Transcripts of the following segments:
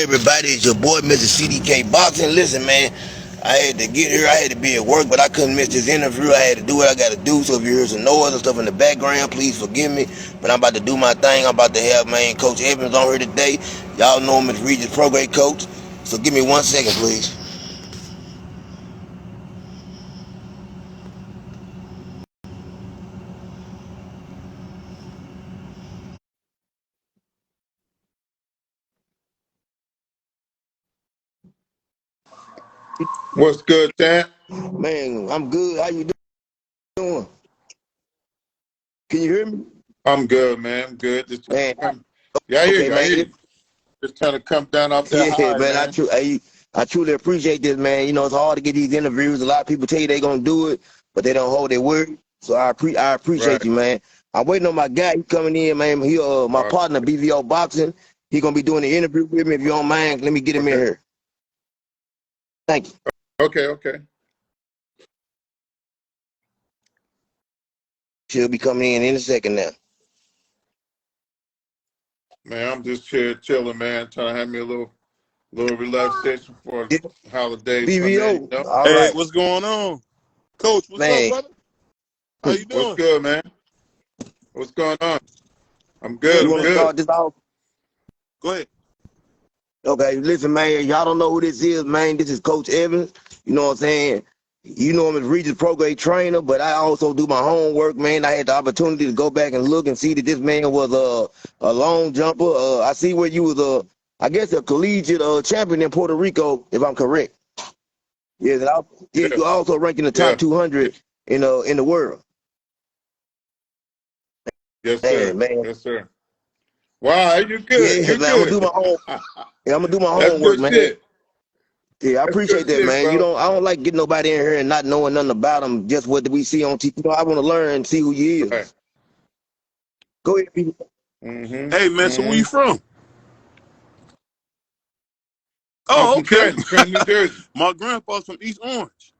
everybody? It's your boy, Mr. CDK Boxing. Listen, man, I had to get here. I had to be at work, but I couldn't miss this interview. I had to do what I got to do. So if you hear some noise and stuff in the background, please forgive me. But I'm about to do my thing. I'm about to have, man, Coach Evins on here today. Y'all know him as Regis Prograde Coach. So give me 1 second, please. What's good, Dan? Man, I'm good. How you doing? Can you hear me? I'm good, man. I'm good. Just trying Man, to come. Yeah, I hear okay, you. I man. hear you. Just trying to come down off that Yeah, high, man, man. I truly appreciate this, man. You know, it's hard to get these interviews. A lot of people tell you they're gonna do it, but they don't hold their word. So I appreciate Right. you, man. I'm waiting on my guy. He coming in, man. He my All partner, BVO Boxing. He gonna be doing the interview with me. If you don't mind, let me get him right. in Okay. here. Thank you. Okay. Okay. She'll be coming in a second now. Man, I'm just here chilling, man. Trying to have me a little relaxation for Yeah, holidays come in. BVO. All Hey, right, what's going on? Coach, what's up, man. brother? How you What's doing? good, man? What's going on? I'm good. Good, You I'm want to man. good. start this off? Go ahead. Okay, listen, man, y'all don't know who this is, man. This is Coach Evans. You know what I'm saying? You know him as Regis Prograde trainer, but I also do my homework, man. I had the opportunity to go back and look and see that this man was a long jumper. I see where you was I guess a collegiate champion in Puerto Rico, if I'm correct. Yes, yeah, Yeah. you also rank in the top Yeah. 200 in the world. Yes, sir. Man. Yes, sir. Wow, you good. Yeah, You man, I'm gonna do good. my home. Yeah, I'm gonna do my That's homework, good man. shit. Yeah, I That's good appreciate that, shit, man. bro. I don't like getting nobody in here and not knowing nothing about them, just what we see on TV. I want to learn and see who you Right. is. Go ahead, people. Mm-hmm. Hey, man, so where Mm-hmm. you from? I'm Oh, from okay. Trenton, New Jersey. My grandpa's from East Orange.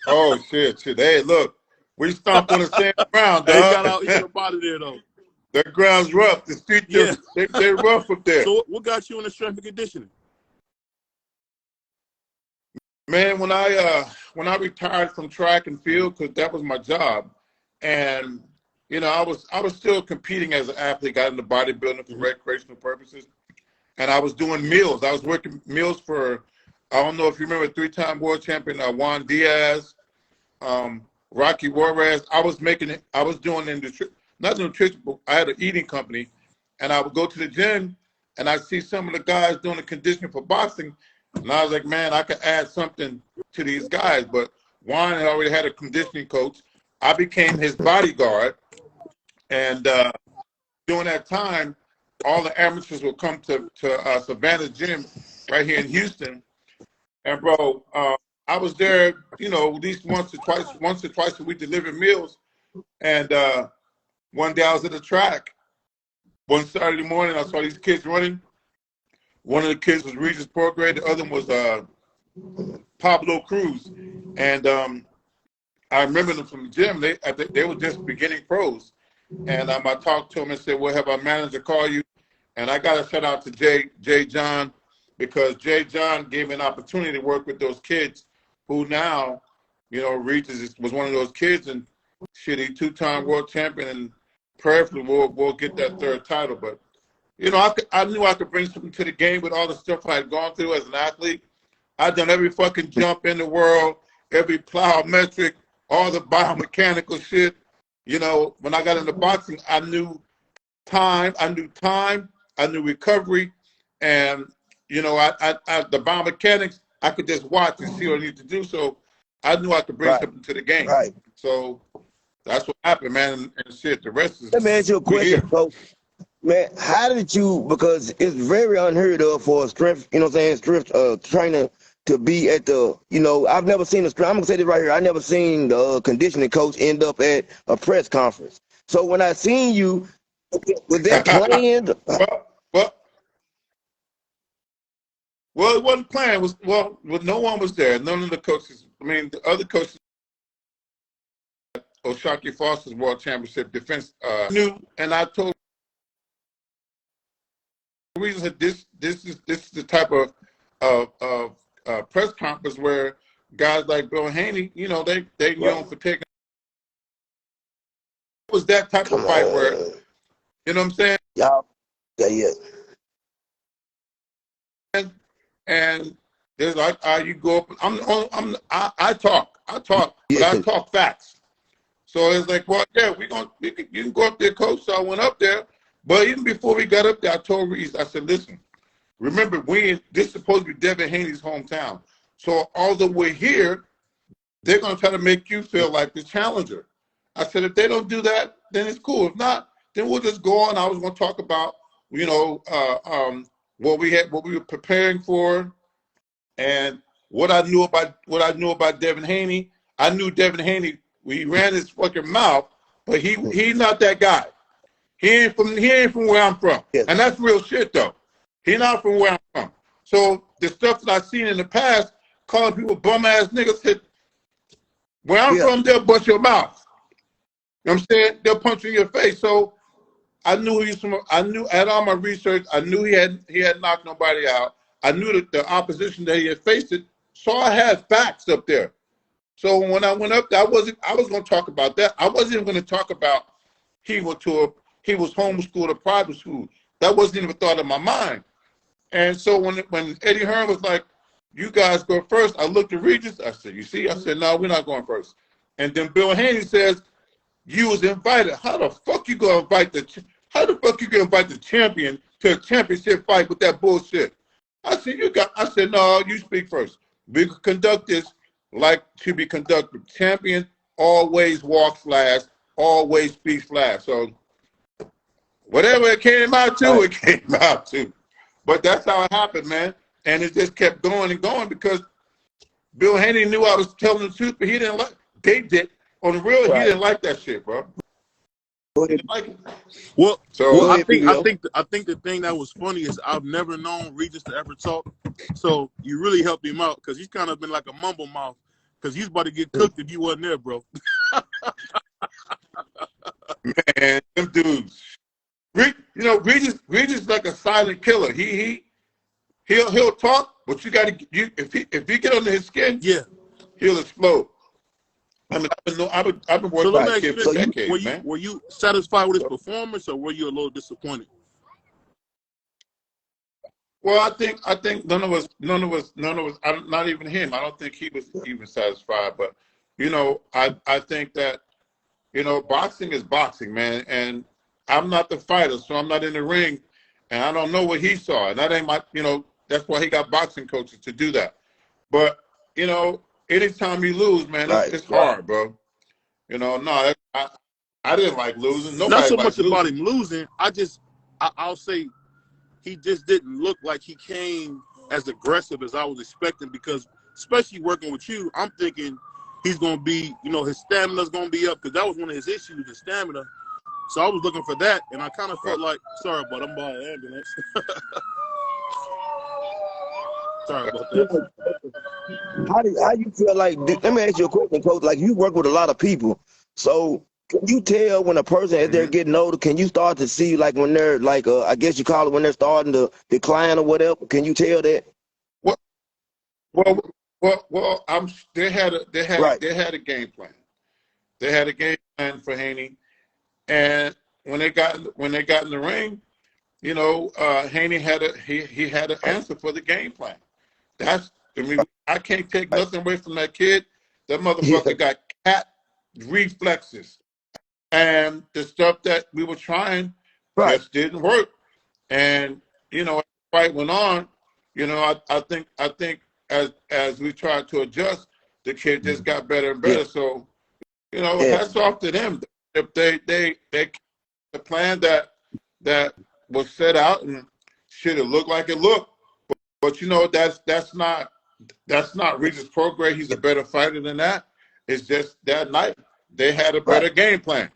Oh shit, shit. Hey, look, we stomped on the same ground, Hey, dog. got out here up out of there, though. The ground's rough. The streets are Yeah. they're rough up there. So what got you in the strength and conditioning? Man, when I retired from track and field, because that was my job, and I was still competing as an athlete, got into bodybuilding for Mm-hmm. recreational purposes, and I was doing meals. I was working meals for, I don't know if you remember, three-time world champion Juan Diaz, Rocky Juarez. I was making it. I was doing not nutrition, but I had an eating company, and I would go to the gym, and I see some of the guys doing the conditioning for boxing, and I was like, man, I could add something to these guys. But Juan had already had a conditioning coach. I became his bodyguard, and during that time, all the amateurs would come to Savannah Gym right here in Houston, and bro, I was there, at least once or twice a week delivering meals. And one day I was at the track. One Saturday morning, I saw these kids running. One of the kids was Regis Prograde. The other one was Pablo Cruz. And I remember them from the gym. They were just beginning pros. And I talked to him and said, "Well, have our manager call you?" And I got to shout out to Jay John, because Jay John gave me an opportunity to work with those kids who now, Regis was one of those kids, and shit, he two-time world champion, and prayerfully we'll get that third title. But I knew I could bring something to the game with all the stuff I had gone through as an athlete. I've done every fucking jump in the world, every plyometric, all the biomechanical shit. When I got into boxing, I knew time, I knew recovery, and the biomechanics, I could just watch and see what I need to do. So I knew I could bring Right, something to the game. right. So that's what happened, man. And shit, the rest Let me is ask you a we question, here. Coach. Man, how did you? Because it's very unheard of for a strength, strength trainer to be at I've never seen I'm gonna say this right here. I never seen the conditioning coach end up at a press conference. So when I seen you, was that planned? well, well, well, it wasn't planned. It was no one was there. None of the coaches. I mean, the other coaches, Oshaki Foster's World Championship defense, knew, and I told reason that this is the type of press conference where guys like Bill Haney, you know, they known for taking. It was that type Come of fight where, on. you know what I'm saying? Y'all. Yeah. And there's like, you go up. I talk, but Yeah. I talk facts. So it's like, well, yeah, you can go up there, coach. So I went up there, but even before we got up there, I told Regis, I said, listen, remember, this is supposed to be Devin Haney's hometown. So although we're here, they're going to try to make you feel like the challenger. I said, if they don't do that, then it's cool. If not, then we'll just go on. I was going to talk about, you know, what we were preparing for, and what I knew about Devin Haney. I knew Devin Haney. We ran his fucking mouth, but he's not that guy. He ain't from where I'm from, Yes. and that's real shit though. He's not from where I'm from. So the stuff that I've seen in the past, calling people bum ass niggas, said, where I'm from, they'll bust your mouth. You know what I'm saying? They'll punch you in your face. So I knew he's from. I had all my research. I knew he had knocked nobody out. I knew that the opposition that he had faced it. So I had facts up there. So when I went up there, I was going to talk about that. I wasn't even going to talk about he was homeschooled or private school. That wasn't even a thought in my mind. And so when Eddie Hearn was like, you guys go first, I looked at Regis. I said, you see? I said, no, we're not going first. And then Bill Haney says, you was invited. How the fuck you going to invite the champion to a championship fight with that bullshit? I said, no, you speak first. We could conduct this like to be conducted. Champion always walks last, always speaks last. So whatever it came out to, it came out to. But that's how it happened, man. And it just kept going and going because Bill Haney knew I was telling the truth, but he didn't like. They did on the real. Right. He didn't like that shit, bro. He didn't like it. Well, I think the thing that was funny is I've never known Regis to ever talk. So you really helped him out because he's kind of been like a mumble mouth because he's about to get cooked if you wasn't there, bro. Man, them dudes. Regis like a silent killer. He'll talk, but you got to if you get under his skin, yeah, he'll explode. I mean, I've been working with that kid for decades, man. Were you satisfied with his performance, or were you a little disappointed? Well, I think none of us, not even him. I don't think he was even satisfied. But I think that boxing is boxing, man, and I'm not the fighter, so I'm not in the ring, and I don't know what he saw, and that ain't my, that's why he got boxing coaches to do that. But anytime you lose, man, it's hard, bro. No, I didn't like losing. Nobody not so much losing. About him losing. I'll say he just didn't look like he came as aggressive as I was expecting because, especially working with you, I'm thinking he's going to be, his stamina's going to be up because that was one of his issues, his stamina. So I was looking for that, and I kind of felt like, sorry, but I'm by an ambulance. Sorry about that. How you feel like? Let me ask you a question, Coach. Like you work with a lot of people, so can you tell when a person as they're getting older? Can you start to see like when they're like, I guess you call it when they're starting to decline or whatever? Can you tell that? Well. They had a game plan. They had a game plan for Haney. And when they got in the ring, Haney had an answer for the game plan. I can't take nothing away from that kid. That motherfucker got cat reflexes, and the stuff that we were trying just didn't work. And as the fight went on, I think as we tried to adjust, the kid just got better and better. So, hats off to them. If they the plan that was set out and should have looked like it looked, but that's not Regis Prograis. He's a better fighter than that. It's just that night they had a better game plan,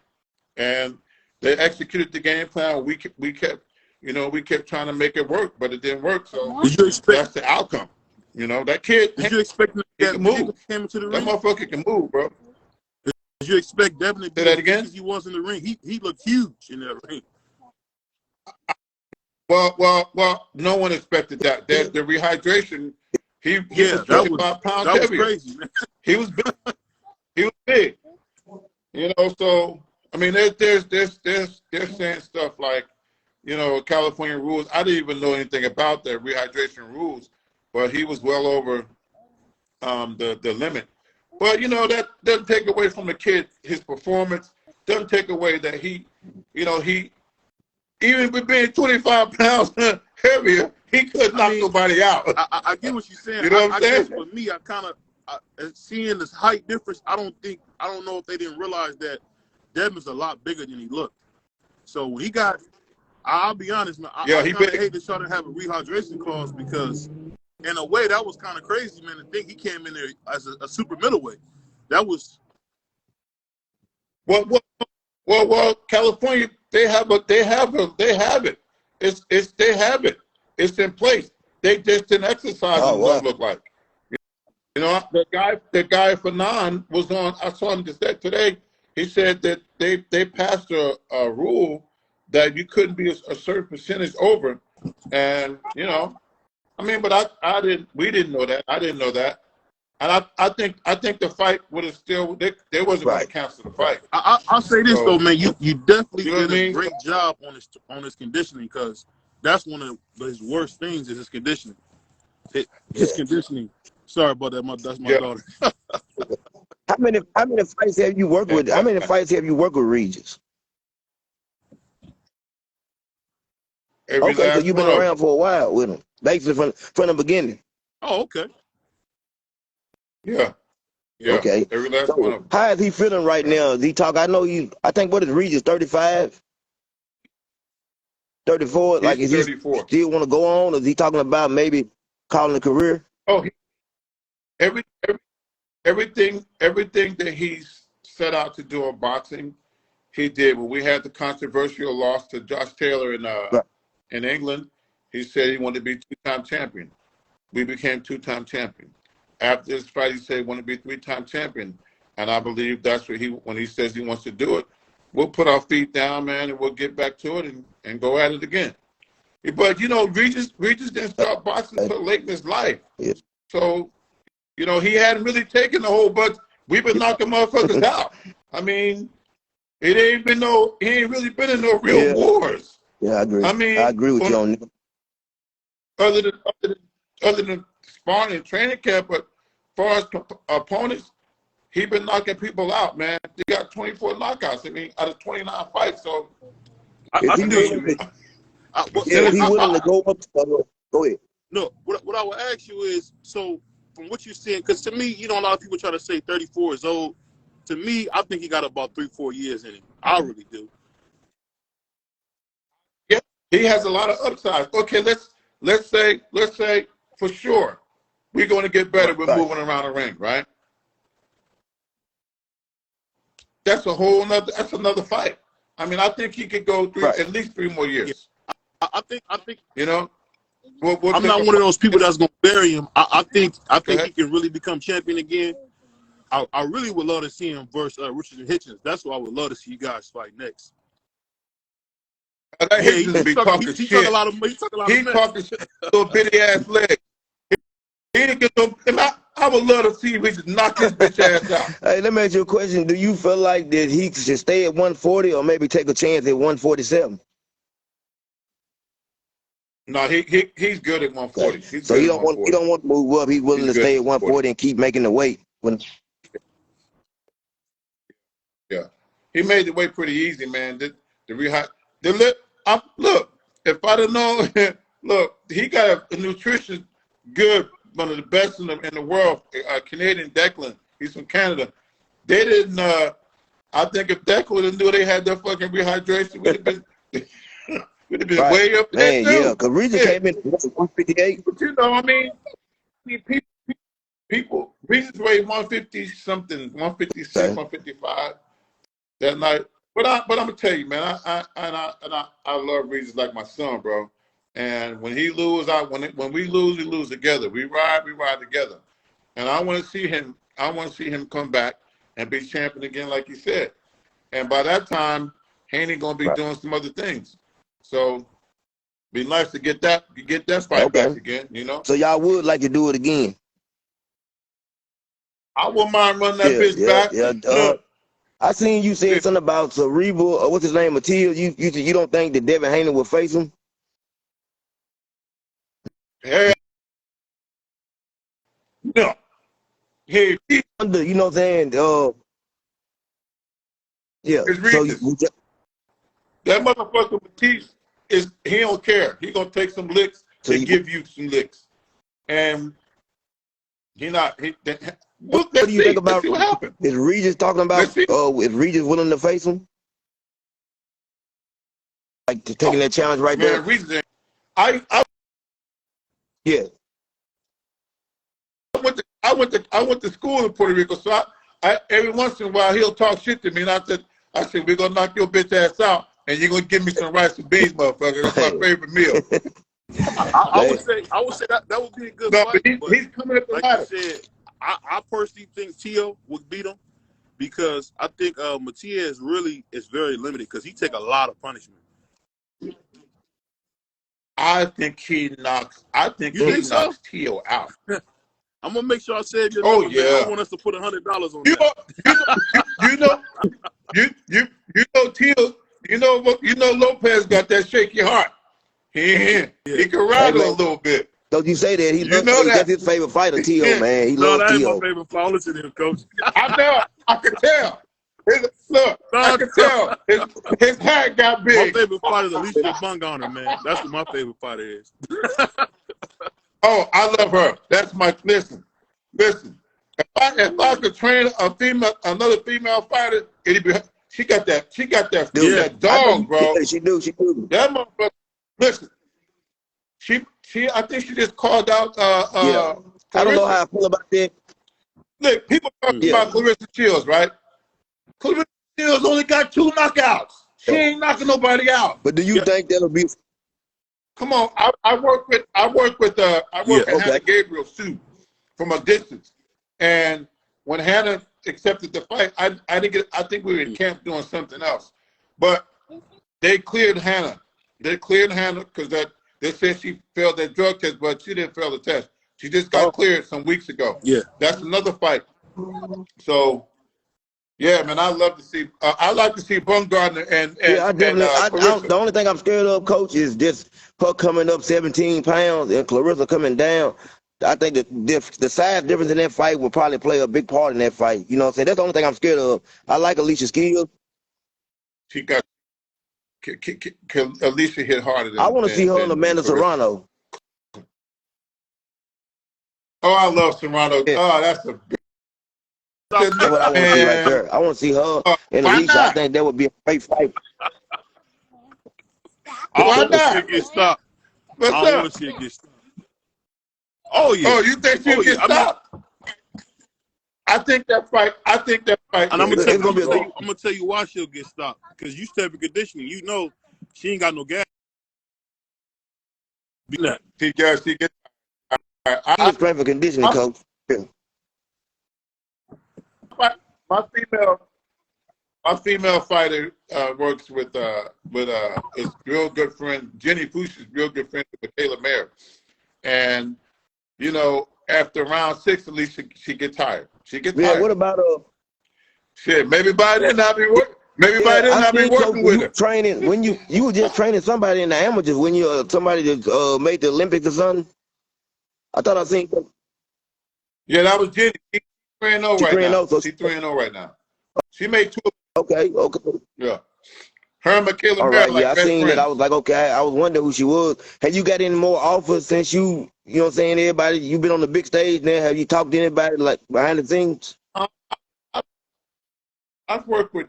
and they executed the game plan. We kept trying to make it work, but it didn't work. So that's the outcome. That kid. Did you expect that he can move? Came into the that ring? Motherfucker can move, bro. Did you expect Devin to be that again? as he was in the ring? He looked huge in that ring. Well. No one expected that. The rehydration. He was Yeah, 25 pounds that was heavier. crazy, man. He was big. He was big. You know, so I mean, they're saying stuff like, you know, California rules. I didn't even know anything about the rehydration rules, but he was well over the limit. But you know, that doesn't take away from the kid his performance. Doesn't take away that he, you know, he even with being 25 pounds heavier, he could knock nobody out. I get what you're saying. You know what I'm saying? Guess for me, I kind of seeing this height difference. I don't know if they didn't realize that Devin's a lot bigger than he looked. So when he got, I'll be honest, man. I kind of hate to try to have a rehydration clause because, in a way, that was kind of crazy, man. To think he came in there as a super middleweight. That was. Well, California, they have it. They have it. They have it. It's in place. They just didn't exercise what it looked like. You know, the guy Fanon was on. I saw him just today. He said that they passed a rule that you couldn't be a certain percentage over, and you know, I mean, but I didn't. We didn't know that. I didn't know that. And I think the fight would have still they wasn't going to cancel the fight. I'll say this though, man. You definitely did a great job on his conditioning because that's one of his worst things is his conditioning. His conditioning. Sorry about that. That's my daughter. How many fights have you worked with? How many fights have you worked with Regis? Okay, so you've been around for a while with him, basically from the beginning. Oh, okay. Yeah. Okay. Every last one of them. How is he feeling right now? Is he talk? I know you. I think what is Regis 35, 34? Like is 34. He still want to go on? Or is he talking about maybe calling a career? Oh, everything that he's set out to do in boxing, he did. When we had the controversial loss to Josh Taylor in England, he said he wanted to be two-time champion. We became two-time champion. After this fight, he said he wanted to be three-time champion, and I believe that's what when he says he wants to do it, we'll put our feet down, man, and we'll get back to it and go at it again. But you know, Regis didn't start boxing until late in his life, so you know he hadn't really taken the whole. But we've been knocking motherfuckers out. I mean, he ain't really been in no real wars. Yeah, I agree. I mean, I agree with you on that. Other than sparring and training camp, but as far as opponents, he been knocking people out, man. He got 24 knockouts. I mean, out of 29 fights. So, if he willing to go up, go ahead. No, what I would ask you is, so from what you're seeing, because to me, you know, a lot of people try to say 34 is old. To me, I think he got about 3-4 years in him. I really do. Yeah, he has a lot of upside. Okay, let's say for sure we're going to get better with moving around the ring, right? That's another fight. I mean, I think he could go at least 3 more years. Yeah. I think you know. I'm not one of those people that's going to bury him. I think he can really become champion again. I really would love to see him versus Richard and Hitchens. That's what I would love to see you guys fight next. He talking a lot of little bitty ass legs. He didn't get no. I would love to see if he just knock his bitch ass out. Hey, let me ask you a question. Do you feel like that he should stay at 140 or maybe take a chance at 147? No, he's good at 140. Okay. So he don't want to move up. He's willing to stay at 140 and keep making the weight. Yeah, he made the weight pretty easy, man. Look, if I'd have known, look, he got a nutrition good, one of the best in the world. Canadian Declan, he's from Canada. They didn't. I think if Declan knew they had their fucking rehydration, we'd have been. We'd have been way up there, too. Yeah, because Regis came in at 158. But you know, I mean people, Regis weighed 150-something, 156, 155 that night. But I'm gonna tell you, man, I love Regis like my son, bro. And when he lose, when we lose together. We ride together. And I want to see him. I want to see him come back and be champion again, like you said. And by that time, Haney gonna be doing some other things. So Be nice to get that fight back again, you know. So y'all would like to do it again? I wouldn't mind running that bitch back. Yeah. Look, I seen you saying something about Cerebral, or what's his name, Matthias. You don't think that Devin Haney will face him? Hey, no. Hey, You know what I'm saying? Yeah. it's So Regis. That motherfucker Matisse he don't care. He gonna take some licks to give you some licks, and what do you think about? Let's see what happens. Is Regis talking about? Is Regis willing to face him? Like taking that challenge right there? Regis, yeah. I went to school in Puerto Rico, so I every once in a while he'll talk shit to me, and I said we're gonna knock your bitch ass out, and you're gonna give me some rice and beans, motherfucker. That's my favorite meal. I would say that would be a good fight. But he's coming up the ladder. You said, I personally think Tio would beat him because I think Matias really is very limited because he take a lot of punishment. I think he knocks Tio out. I'm gonna make sure I save your number. Man. I want us to put $100 on that. You know Tio. You know Lopez got that shaky heart. He can rattle a little bit. Don't you say that? That's his favorite fighter, Tio, man. He loves that Tio. Ain't my favorite fighter. Listen to him, coach. I know. I can tell. Look, I can tell. His hat got big. My favorite fighter is Alicia Bungana, man. That's what my favorite fighter is. Oh, I love her. That's my listen. If I could train another female fighter, she got that dog, bro. She do. That motherfucker. Listen, I think she just called out. I don't know how I feel about that. Look, people talking about Clarissa Shields, right? Clarissa Shields only got 2 knockouts. She ain't knocking nobody out. But do you think that'll be? Come on, I work with Hannah Gabriel too, from a distance. And when Hannah accepted the fight, I think we were in camp doing something else. But they cleared Hannah. They cleared Hannah because they said she failed that drug test, but she didn't fail the test. She just got cleared some weeks ago. Yeah, that's another fight. So, yeah, man, I love to see. I like to see Bumgarner and I definitely. The only thing I'm scared of, Coach, is just her coming up 17 pounds and Clarissa coming down. I think the size difference in that fight will probably play a big part in that fight. You know what I'm saying? That's the only thing I'm scared of. I like Alicia's skills. She got Alicia hit harder than I want to see her and Amanda Serrano. Oh, I love Serrano. Yeah. Oh, that's a big. That's what I want to see right there. I want to see her and Alicia. I think that would be a great fight. Why not? She get stopped. I don't want to see it get stopped. Oh yeah. Oh, you think she'll get stopped? I think that fight. And I'm gonna tell you why she'll get stopped. Because you step in conditioning, you know she ain't got no gas. She gets. I'm strength and conditioning, Coach. Yeah. My female fighter works with his real good friend Jenny Fuchs' real good friend Michaela Mayer, and you know after round 6 at least she gets tired. She gets tired. What about shit? Maybe by then I'll be working. Maybe by then I'll be working with her. Training when you were just training somebody in the amateurs when you somebody that made the Olympics or something. I thought I seen. Yeah, that was Jenny. She's 3-0 right now. She's 3-0 right now. She made 2. Okay. Yeah. Her and Michaela All Mayer right, I seen that. I was like, okay. I was wondering who she was. Have you got any more offers since you know what I'm saying? Everybody, you've been on the big stage now. Have you talked to anybody like behind the scenes? I've worked with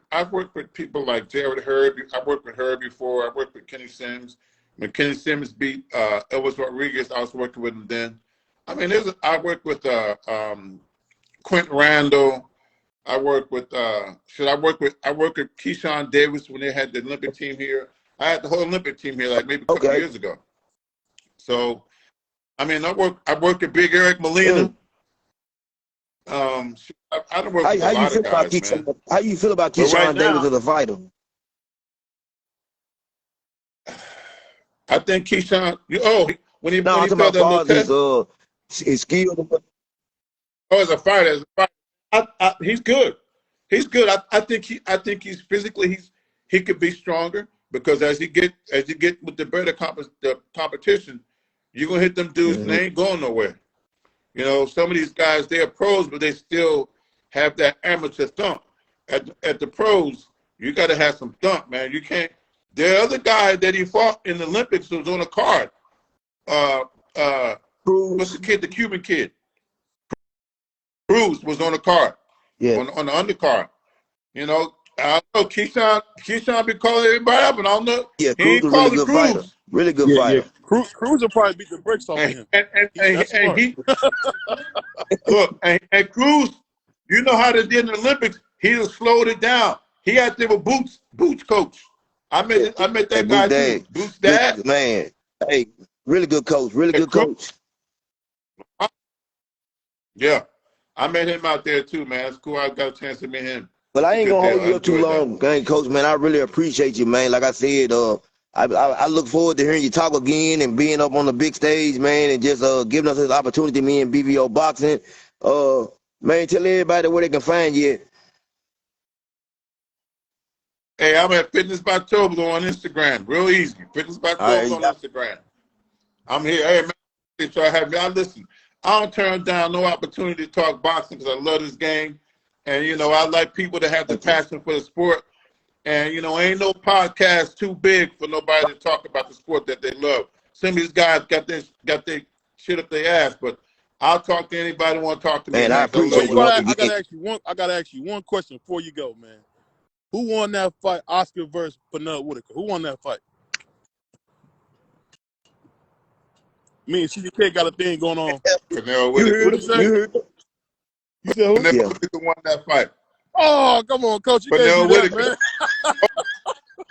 people like Jared Herb. I worked with her before. I worked with Kenny Sims. When Kenny Sims beat Elvis Rodriguez, I was working with him then. I mean, I worked with Quentin Randall. I worked with Keyshawn Davis when they had the Olympic team here. I had the whole Olympic team here like maybe a couple years ago. So, I mean, I worked with Big Eric Molina. I don't work with a lot of guys, man. How you feel about Keyshawn Davis as a fighter? I think Keyshawn. When he No, I'm talking failed about that little far as test. his skill. As a fighter, he's good. He's good. I think he's physically he could be stronger because as you get with the better the competition, you're gonna hit them dudes and they ain't going nowhere. You know, some of these guys, they're pros, but they still have that amateur thump. At the pros, you got to have some thump, man. You can't. The other guy that he fought in the Olympics was on a card. What's the kid? The Cuban kid. Cruz was on the card. Yeah. On the undercard. You know, I don't know Keyshawn be calling everybody up, and I don't know. Yeah, He Cruz ain't a really calling good Cruz. fighter. Really good Yeah, fighter. Cruz will probably beat the brakes off of him. And Cruz, you know how they did in the Olympics. He just slowed it down. He had to have a boots coach. I met that guy too. Boots dad. Man, hey, really good coach. Really good coach. Yeah, I met him out there too, man. It's cool. I got a chance to meet him. But I ain't gonna hold you up too long, gang, coach. Man, I really appreciate you, man. Like I said, I look forward to hearing you talk again and being up on the big stage, man, and just giving us this opportunity, me and BVO Boxing. Man, tell everybody where they can find you. Hey, I'm at Fitness by Toblo on Instagram. Real easy. Fitness by Toblo on Instagram. I'm here. Hey, man, they try to have me. Listen, I don't turn down no opportunity to talk boxing because I love this game. And, you know, I like people that have the passion for the sport. And, you know, ain't no podcast too big for nobody to talk about the sport that they love. Some of these guys got their shit up their ass, but I'll talk to anybody who want to talk to me. Man, I appreciate you. I gotta ask you one question before you go, man. Who won that fight, Oscar versus Pernell Whitaker? Who won that fight? Me and CDK got a thing going on. Pernell Whitaker. You said who? Pernell Whitaker won that fight. Oh, come on, coach. You can't do that, man.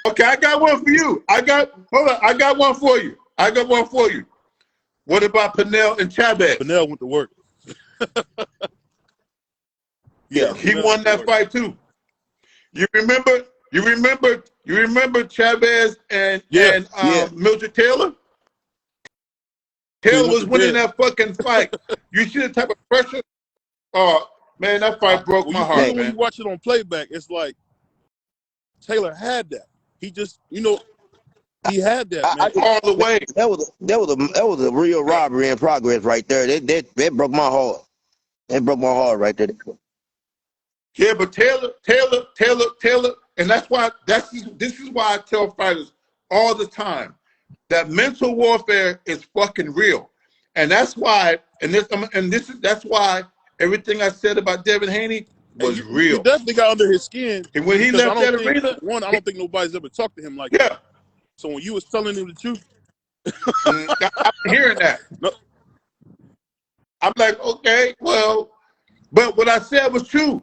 Okay, I got one for you. I got one for you. What about Pernell and Chavez? Pernell went to work. Yeah, he won that fight too. You remember Chavez and Mildred Taylor? Taylor was winning that fucking fight. You see the type of pressure? Oh, man, that fight broke my heart, man. When you watch it on playback, it's like Taylor had that. He just, he had that, man. All the way. That was a real robbery in progress right there. That broke my heart. That broke my heart right there. Yeah, but Taylor, and this is why I tell fighters all the time that mental warfare is fucking real, and that's why, that's why everything I said about Devin Haney was real. You definitely got under his skin. And when he left that arena, I don't think nobody's ever talked to him like that. Yeah. So when you was telling him the truth, I'm hearing that. No. I'm like, okay, well, but what I said was true.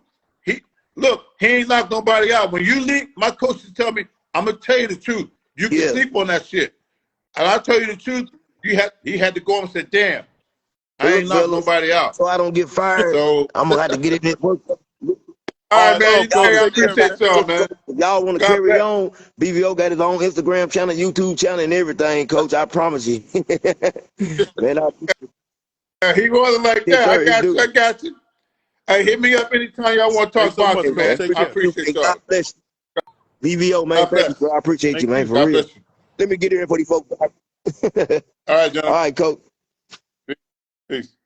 He ain't knocked nobody out. When you leave, my coaches tell me, I'm gonna tell you the truth. You can sleep on that shit. And I'll tell you the truth, he had to go and say, damn, I ain't knocked nobody out. So I don't get fired. So I'm gonna have to get it in work. All right, man. I appreciate y'all, man. If y'all want to carry on, BVO got his own Instagram channel, YouTube channel, and everything, Coach. I promise you. Man, he wasn't like that. I got you. Hey, hit me up anytime y'all want to talk boxing, man. I appreciate y'all. God bless you. BVO, man. Thank you, bro. I appreciate you, man, for real. Let me get in for these folks. All right, John. All right, Coach. Peace.